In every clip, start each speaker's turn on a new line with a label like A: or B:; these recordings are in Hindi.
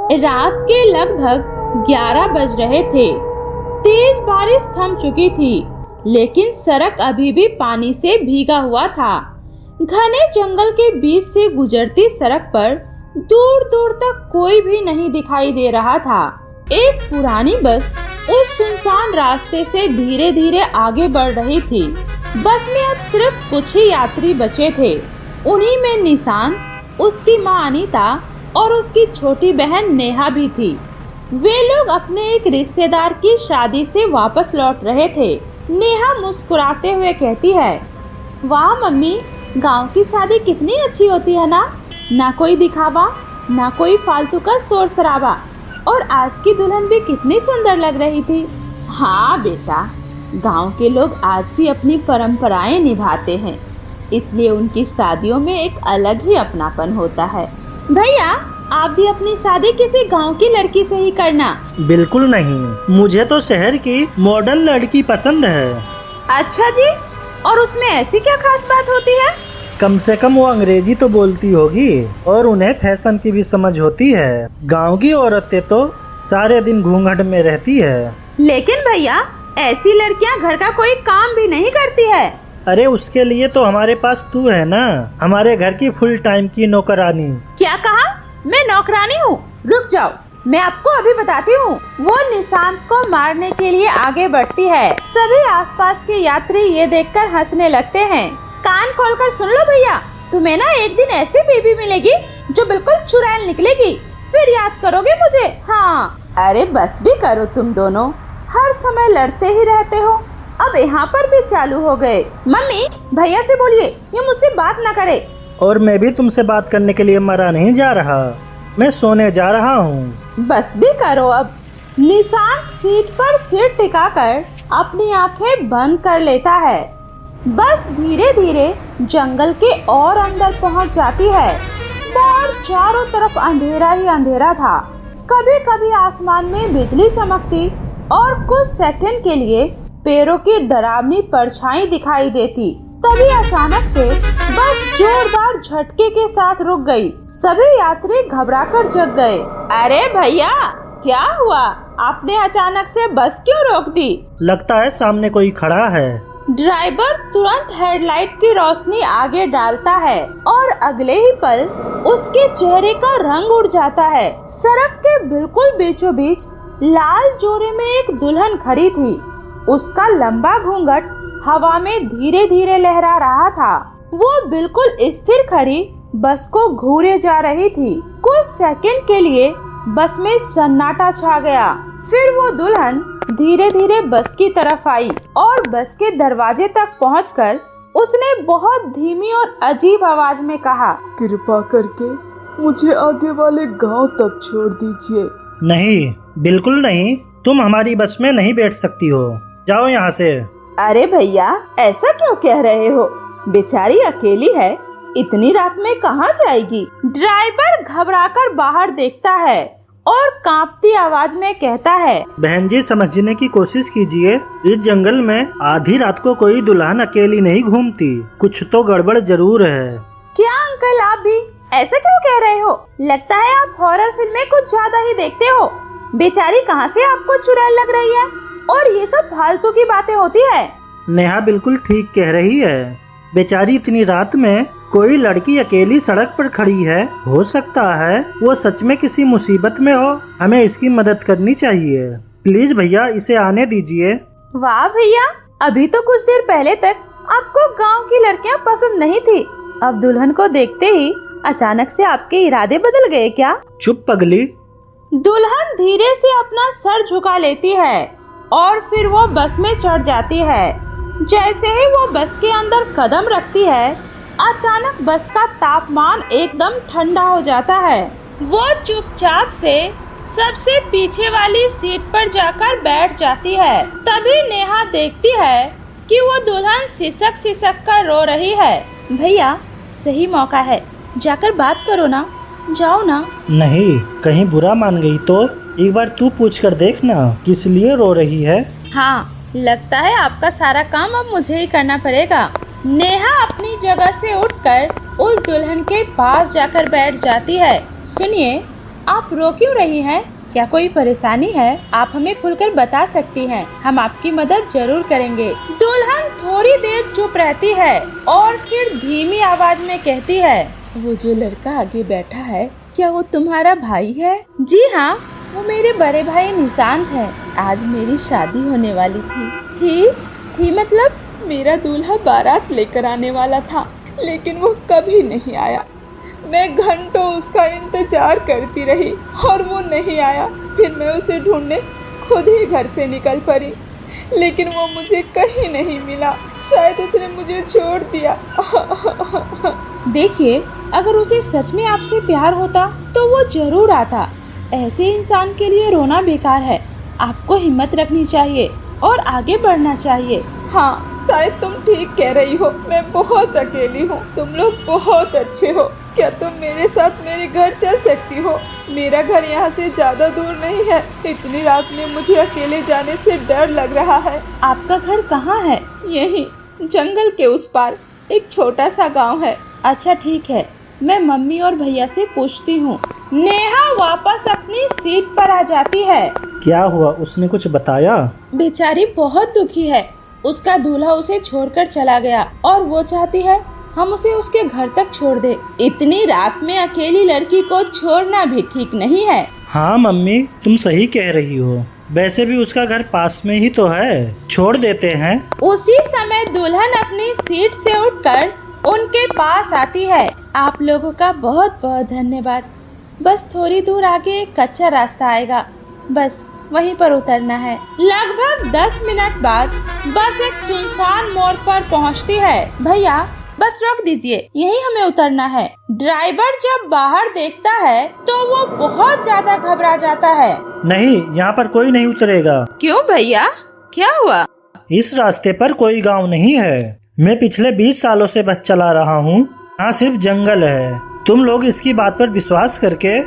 A: रात के लगभग 11 बज रहे थे। तेज बारिश थम चुकी थी, लेकिन सड़क अभी भी पानी से भीगा हुआ था। घने जंगल के बीच से गुजरती सड़क पर दूर दूर तक कोई भी नहीं दिखाई दे रहा था। एक पुरानी बस उस सुनसान रास्ते से धीरे धीरे आगे बढ़ रही थी। बस में अब सिर्फ कुछ ही यात्री बचे थे। उन्हीं में निशान, उसकी माँ अनीता और उसकी छोटी बहन नेहा भी थी। वे लोग अपने एक रिश्तेदार की शादी से वापस लौट रहे थे। नेहा मुस्कुराते हुए कहती है, वाह मम्मी, गांव की शादी कितनी अच्छी होती है ना कोई दिखावा, ना कोई फालतू का शोर शराबा। और आज की दुल्हन भी कितनी सुंदर लग रही थी। हाँ बेटा, गांव के लोग आज भी अपनी परंपराएं निभाते हैं, इसलिए उनकी शादियों में एक अलग ही अपनापन होता है। भैया, आप भी अपनी शादी किसी गांव की लड़की से ही करना।
B: बिल्कुल नहीं, मुझे तो शहर की मॉडर्न लड़की पसंद है।
A: अच्छा जी, और उसमें ऐसी क्या खास बात होती है?
B: कम से कम वो अंग्रेजी तो बोलती होगी और उन्हें फैशन की भी समझ होती है। गांव की औरतें तो सारे दिन घूंघट में रहती है।
A: लेकिन भैया, ऐसी लड़कियां घर का कोई काम भी नहीं करती है।
B: अरे उसके लिए तो हमारे पास तू है ना, हमारे घर की फुल टाइम की नौकरानी।
A: क्या कहा? मैं नौकरानी हूँ? रुक जाओ, मैं आपको अभी बताती हूँ। वो निशांत को मारने के लिए आगे बढ़ती है। सभी आसपास के यात्री ये देखकर हंसने लगते हैं। कान खोलकर सुन लो भैया, तुम्हें ना एक दिन ऐसी बीवी मिलेगी जो बिल्कुल चुड़ैल निकलेगी। फिर याद करोगे मुझे। हाँ, अरे बस भी करो तुम दोनों, हर समय लड़ते ही रहते हो। अब यहाँ पर भी चालू हो गए। मम्मी, भैया से बोलिए ये मुझसे बात न करे।
B: और मैं भी तुमसे बात करने के लिए मरा नहीं जा रहा, मैं सोने जा रहा हूँ।
A: बस भी करो अब। निशांत सीट पर सिर टिकाकर अपनी आंखें बंद कर लेता है। बस धीरे धीरे जंगल के और अंदर पहुंच जाती है। और चारों तरफ अंधेरा ही अंधेरा था। कभी कभी आसमान में बिजली चमकती और कुछ सेकंड के लिए पेड़ों की डरावनी परछाई दिखाई देती। तभी अचानक से बस जोरदार झटके के साथ रुक गई। सभी यात्री घबराकर जग गए। अरे भैया, क्या हुआ? आपने अचानक से बस क्यों रोक दी?
B: लगता है सामने कोई खड़ा है।
A: ड्राइवर तुरंत हेडलाइट की रोशनी आगे डालता है और अगले ही पल उसके चेहरे का रंग उड़ जाता है। सड़क के बिल्कुल बीचों बीच लाल जोड़े में एक दुल्हन खड़ी थी। उसका लंबा घूंघट हवा में धीरे धीरे लहरा रहा था। वो बिल्कुल स्थिर खड़ी बस को घूरे जा रही थी। कुछ सेकंड के लिए बस में सन्नाटा छा गया। फिर वो दुल्हन धीरे धीरे बस की तरफ आई और बस के दरवाजे तक पहुंचकर उसने बहुत धीमी और अजीब आवाज में कहा,
C: कृपा करके मुझे आगे वाले गांव तक छोड़ दीजिए।
B: नहीं, बिल्कुल नहीं, तुम हमारी बस में नहीं बैठ सकती हो, जाओ यहाँ से।
A: अरे भैया, ऐसा क्यों कह रहे हो? बेचारी अकेली है, इतनी रात में कहाँ जाएगी? ड्राइवर घबराकर बाहर देखता है और कांपती आवाज में कहता है,
B: बहन जी, समझने की कोशिश कीजिए। इस जंगल में आधी रात को कोई दुल्हन अकेली नहीं घूमती, कुछ तो गड़बड़ जरूर है।
A: क्या अंकल, आप भी ऐसा क्यों कह रहे हो? लगता है आप हॉरर फिल्में कुछ ज्यादा ही देखते हो। बेचारी कहाँ से आपको चुड़ैल लग रही है और ये सब फालतू की बातें होती है।
B: नेहा बिल्कुल ठीक कह रही है। बेचारी इतनी रात में कोई लड़की अकेली सड़क पर खड़ी है, हो सकता है वो सच में किसी मुसीबत में हो। हमें इसकी मदद करनी चाहिए। प्लीज भैया, इसे आने दीजिए।
A: वाह भैया, अभी तो कुछ देर पहले तक आपको गांव की लड़कियां पसंद नहीं थी, अब दुल्हन को देखते ही अचानक से आपके इरादे बदल गए क्या?
B: चुप पगली।
A: दुल्हन धीरे से अपना सर झुका लेती है और फिर वो बस में चढ़ जाती है। जैसे ही वो बस के अंदर कदम रखती है, अचानक बस का तापमान एकदम ठंडा हो जाता है। वो चुपचाप से सबसे पीछे वाली सीट पर जाकर बैठ जाती है। तभी नेहा देखती है कि वो दुल्हन सिसक सिसक कर रो रही है। भैया, सही मौका है, जाकर बात करो ना, जाओ ना।
B: नहीं, कहीं बुरा मान गई तो एक बार तू पूछ कर देख ना, किस लिए रो रही है।
A: हाँ, लगता है आपका सारा काम अब मुझे ही करना पड़ेगा। नेहा अपनी जगह से उठकर उस दुल्हन के पास जाकर बैठ जाती है। सुनिए, आप रो क्यों रही हैं? क्या कोई परेशानी है? आप हमें खुलकर बता सकती हैं, हम आपकी मदद जरूर करेंगे। दुल्हन थोड़ी देर चुप रहती है और फिर धीमी आवाज में कहती है, वो जो लड़का आगे बैठा है, क्या वो तुम्हारा भाई है? जी हाँ, वो मेरे बड़े भाई निशांत है। आज मेरी शादी होने वाली थी मतलब मेरा दूल्हा बारात लेकर आने वाला था, लेकिन वो कभी नहीं आया। मैं घंटों उसका इंतजार करती रही और वो नहीं आया। फिर मैं उसे ढूंढने खुद ही घर से निकल पड़ी, लेकिन वो मुझे कहीं नहीं मिला। शायद उसने मुझे छोड़ दिया। देखिए, अगर उसे सच में आपसे प्यार होता तो वो जरूर आता। ऐसे इंसान के लिए रोना बेकार है। आपको हिम्मत रखनी चाहिए और आगे बढ़ना चाहिए। हाँ, शायद तुम ठीक कह रही हो। मैं बहुत अकेली हूँ। तुम लोग बहुत अच्छे हो। क्या तुम मेरे साथ मेरे घर चल सकती हो? मेरा घर यहाँ से ज्यादा दूर नहीं है। इतनी रात में मुझे अकेले जाने से डर लग रहा है। आपका घर कहाँ है? यही जंगल के उस पार एक छोटा सा गांव है। अच्छा ठीक है, मैं मम्मी और भैया से पूछती हूँ। नेहा वापस अपनी सीट पर आ जाती है।
B: क्या हुआ? उसने कुछ बताया?
A: बेचारी बहुत दुखी है। उसका दूल्हा उसे छोड़कर चला गया और वो चाहती है हम उसे उसके घर तक छोड़ दे। इतनी रात में अकेली लड़की को छोड़ना भी ठीक नहीं है।
B: हाँ मम्मी, तुम सही कह रही हो। वैसे भी उसका घर पास में ही तो है, छोड़ देते हैं।
A: उसी समय दुल्हन अपनी सीट से उठकर उनके पास आती है। आप लोगों का बहुत बहुत धन्यवाद। बस थोड़ी दूर आगे एक कच्चा रास्ता आएगा, बस वहीं पर उतरना है। लगभग 10 मिनट बाद बस एक सुनसान मोड़ पर पहुंचती है। भैया बस रोक दीजिए, यही हमें उतरना है। ड्राइवर जब बाहर देखता है तो वो बहुत ज्यादा घबरा जाता है।
B: नहीं, यहाँ पर कोई नहीं उतरेगा।
A: क्यों भैया, क्या हुआ?
B: इस रास्ते पर कोई गांव नहीं है। मैं पिछले 20 सालों से बस चला रहा हूँ। यहाँ सिर्फ जंगल है। तुम लोग इसकी बात पर विश्वास करके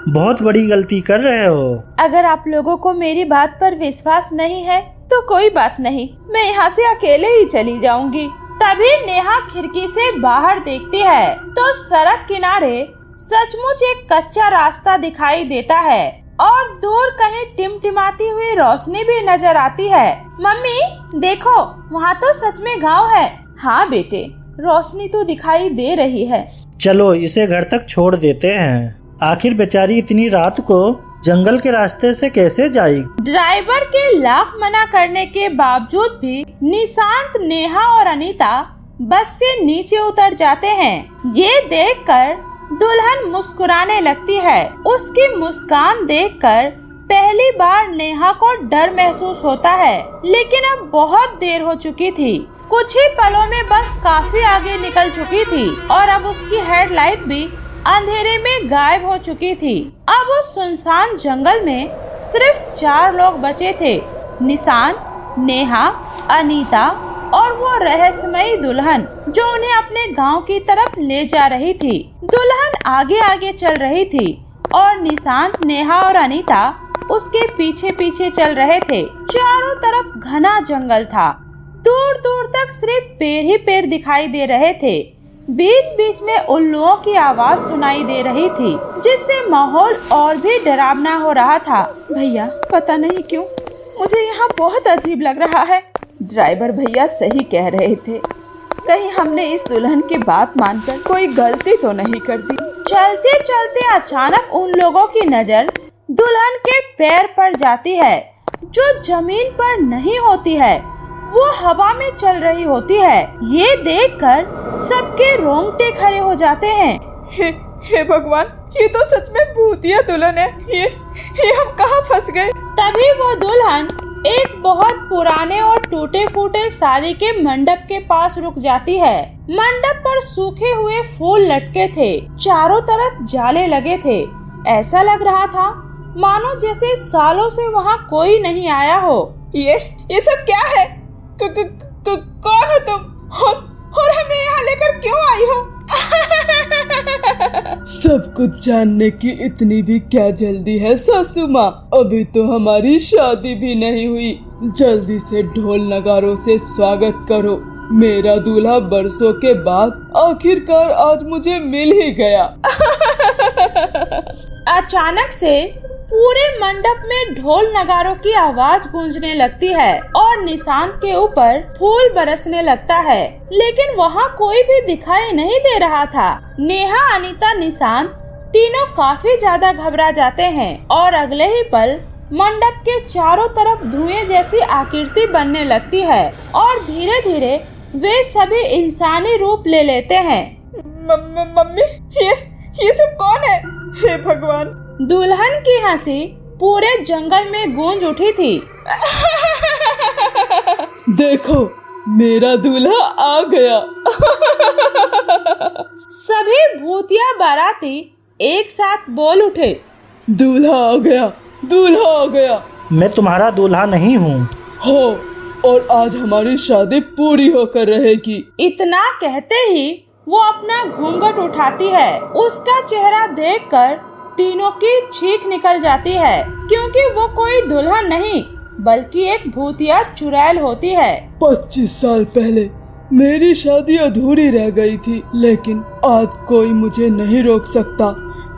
B: बहुत बड़ी गलती कर रहे हो।
A: अगर आप लोगों को मेरी बात पर विश्वास नहीं है तो कोई बात नहीं, मैं यहाँ से अकेले ही चली जाऊंगी। तभी नेहा खिड़की से बाहर देखती है तो सड़क किनारे सचमुच एक कच्चा रास्ता दिखाई देता है और दूर कहीं टिमटिमाती हुई रोशनी भी नजर आती है। मम्मी देखो, वहाँ तो सच में गांव है। हाँ बेटे, रोशनी तो दिखाई दे रही है।
B: चलो इसे घर तक छोड़ देते हैं। आखिर बेचारी इतनी रात को जंगल के रास्ते से कैसे जाएगी?
A: ड्राइवर के लाख मना करने के बावजूद भी निशांत, नेहा और अनीता बस से नीचे उतर जाते हैं। ये देखकर दुल्हन मुस्कुराने लगती है। उसकी मुस्कान देखकर पहली बार नेहा को डर महसूस होता है, लेकिन अब बहुत देर हो चुकी थी। कुछ ही पलों में बस काफी आगे निकल चुकी थी और अब उसकी हेडलाइट भी अंधेरे में गायब हो चुकी थी। अब उस सुनसान जंगल में सिर्फ 4 लोग बचे थे, निशांत, नेहा, अनीता और वो रहस्यमयी दुल्हन जो उन्हें अपने गांव की तरफ ले जा रही थी। दुल्हन आगे आगे चल रही थी और निशांत, नेहा और अनीता उसके पीछे पीछे चल रहे थे। चारों तरफ घना जंगल था। दूर दूर तक सिर्फ पेड़ ही पेड़ दिखाई दे रहे थे। बीच बीच में उल्लुओं की आवाज सुनाई दे रही थी, जिससे माहौल और भी डरावना हो रहा था। भैया पता नहीं क्यों मुझे यहाँ बहुत अजीब लग रहा है। ड्राइवर भैया सही कह रहे थे, कहीं हमने इस दुल्हन की बात मानकर कोई गलती तो नहीं कर दी। चलते चलते अचानक उन लोगों की नजर दुल्हन के पैर पर जाती है, जो जमीन पर नहीं होती है, वो हवा में चल रही होती है। ये देखकर सबके रोंगटे खड़े हो जाते हैं।
C: हे भगवान, ये तो सच में भूतिया दुल्हन है। ये हम कहाँ फंस गए?
A: तभी वो दुल्हन एक बहुत पुराने और टूटे फूटे शादी के मंडप के पास रुक जाती है। मंडप पर सूखे हुए फूल लटके थे, चारों तरफ जाले लगे थे। ऐसा लग रहा था मानो जैसे सालों से वहाँ कोई नहीं आया हो।
C: ये सब क्या है? कौन हो तुम और हमें यहाँ लेकर क्यों आई हो? सब कुछ जानने की इतनी भी क्या जल्दी है सासू माँ? अभी तो हमारी शादी भी नहीं हुई। जल्दी से ढोल नगारों से स्वागत करो। मेरा दूल्हा बरसों के बाद आखिरकार आज मुझे मिल ही गया।
A: अचानक से पूरे मंडप में ढोल नगारों की आवाज गूंजने लगती है और निशांत के ऊपर फूल बरसने लगता है, लेकिन वहाँ कोई भी दिखाई नहीं दे रहा था। नेहा, अनीता, निशांत तीनों काफी ज्यादा घबरा जाते हैं और अगले ही पल मंडप के चारों तरफ धुएं जैसी आकृति बनने लगती है और धीरे धीरे वे सभी इंसानी रूप ले लेते हैं।
C: मम्मी, ये सब कौन है? हे भगवान!
A: दुल्हन की हंसी पूरे जंगल में गूंज उठी थी।
C: देखो, मेरा दूल्हा आ गया।
A: सभी भूतिया बाराती एक साथ बोल उठे,
C: दूल्हा आ गया, दूल्हा आ गया।
B: मैं तुम्हारा दूल्हा नहीं हूँ।
C: हो, और आज हमारी शादी पूरी होकर रहेगी।
A: इतना कहते ही वो अपना घूंघट उठाती है। उसका चेहरा देखकर तीनों की चीख निकल जाती है, क्योंकि वो कोई दुल्हन नहीं बल्कि एक भूतिया चुड़ैल होती है।
C: 25 साल पहले मेरी शादी अधूरी रह गई थी, लेकिन आज कोई मुझे नहीं रोक सकता,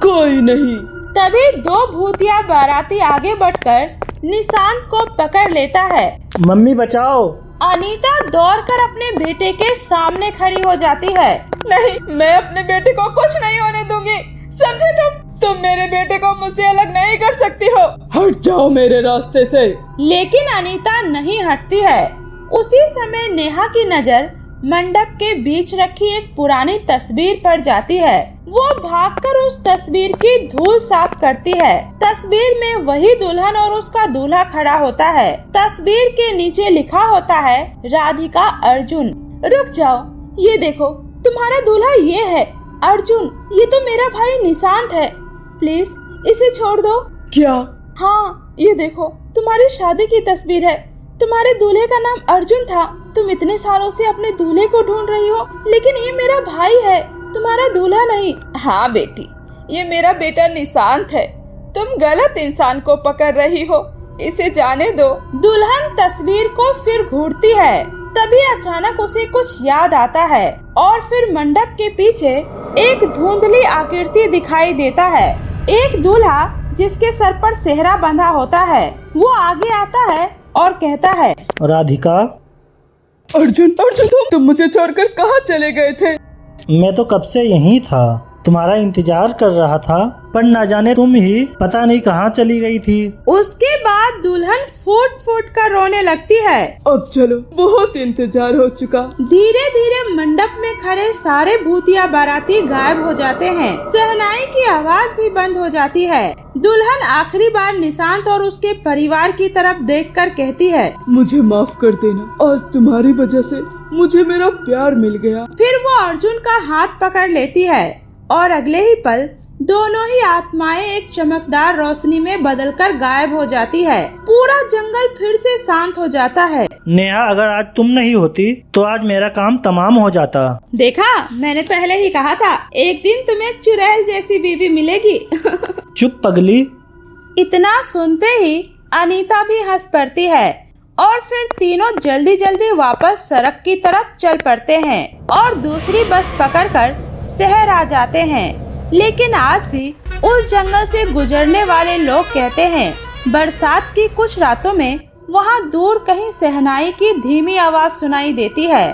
C: कोई नहीं।
A: तभी दो भूतिया बाराती आगे बढ़कर निशांत को पकड़ लेता है।
B: मम्मी बचाओ!
A: अनीता दौड़कर अपने बेटे के सामने खड़ी हो जाती है।
C: नहीं, मैं अपने बेटे को कुछ नहीं होने दूंगी। समझे तुम मेरे बेटे को मुझसे अलग नहीं कर सकती हो। हट जाओ मेरे रास्ते से।
A: लेकिन अनीता नहीं हटती है। उसी समय नेहा की नजर मंडप के बीच रखी एक पुरानी तस्वीर पर जाती है। वो भागकर उस तस्वीर की धूल साफ करती है। तस्वीर में वही दुल्हन और उसका दूल्हा खड़ा होता है। तस्वीर के नीचे लिखा होता है, राधिका अर्जुन। रुक जाओ, ये देखो, तुम्हारा दूल्हा ये है। अर्जुन, ये तो मेरा भाई निशांत है। प्लीज इसे छोड़ दो।
C: क्या?
A: हाँ, ये देखो, तुम्हारी शादी की तस्वीर है। तुम्हारे दूल्हे का नाम अर्जुन था। तुम इतने सालों से अपने दूल्हे को ढूंढ रही हो, लेकिन ये मेरा भाई है, तुम्हारा दूल्हा नहीं।
C: हाँ बेटी, ये मेरा बेटा निशांत है। तुम गलत इंसान को पकड़ रही हो, इसे जाने दो।
A: दुल्हन तस्वीर को फिर घूरती है। तभी अचानक उसे कुछ याद आता है और फिर मंडप के पीछे एक धुंधली आकृति दिखाई देता है। एक दूल्हा जिसके सर पर सेहरा बंधा होता है, वो आगे आता है और कहता है,
B: राधिका।
C: अर्जुन, तुम मुझे छोड़कर कहाँ चले गए थे?
B: मैं तो कब से यहीं था, तुम्हारा इंतजार कर रहा था, पर न जाने तुम ही पता नहीं कहाँ चली गई थी।
A: उसके बाद दुल्हन फूट फूट कर रोने लगती है।
C: अब चलो, बहुत इंतजार हो चुका।
A: धीरे धीरे मंडप में खड़े सारे भूतिया बाराती गायब हो जाते हैं। शहनाई की आवाज भी बंद हो जाती है। दुल्हन आखिरी बार निशांत और उसके परिवार की तरफ देखकर कहती है,
C: मुझे माफ कर देना, आज तुम्हारी वजह से मुझे मेरा प्यार मिल गया।
A: फिर वो अर्जुन का हाथ पकड़ लेती है और अगले ही पल दोनों ही आत्माएं एक चमकदार रोशनी में बदलकर गायब हो जाती है। पूरा जंगल फिर से शांत हो जाता है।
B: नेहा, अगर आज तुम नहीं होती तो आज मेरा काम तमाम हो जाता।
A: देखा, मैंने पहले ही कहा था, एक दिन तुम्हें चुड़ैल जैसी बीवी मिलेगी।
B: चुप पगली।
A: इतना सुनते ही अनीता भी हंस पड़ती है और फिर तीनों जल्दी जल्दी वापस सड़क की तरफ चल पड़ते हैं और दूसरी बस पकड़कर शहर आ जाते हैं। लेकिन आज भी उस जंगल से गुजरने वाले लोग कहते हैं, बरसात की कुछ रातों में वहाँ दूर कहीं शहनाई की धीमी आवाज सुनाई देती है।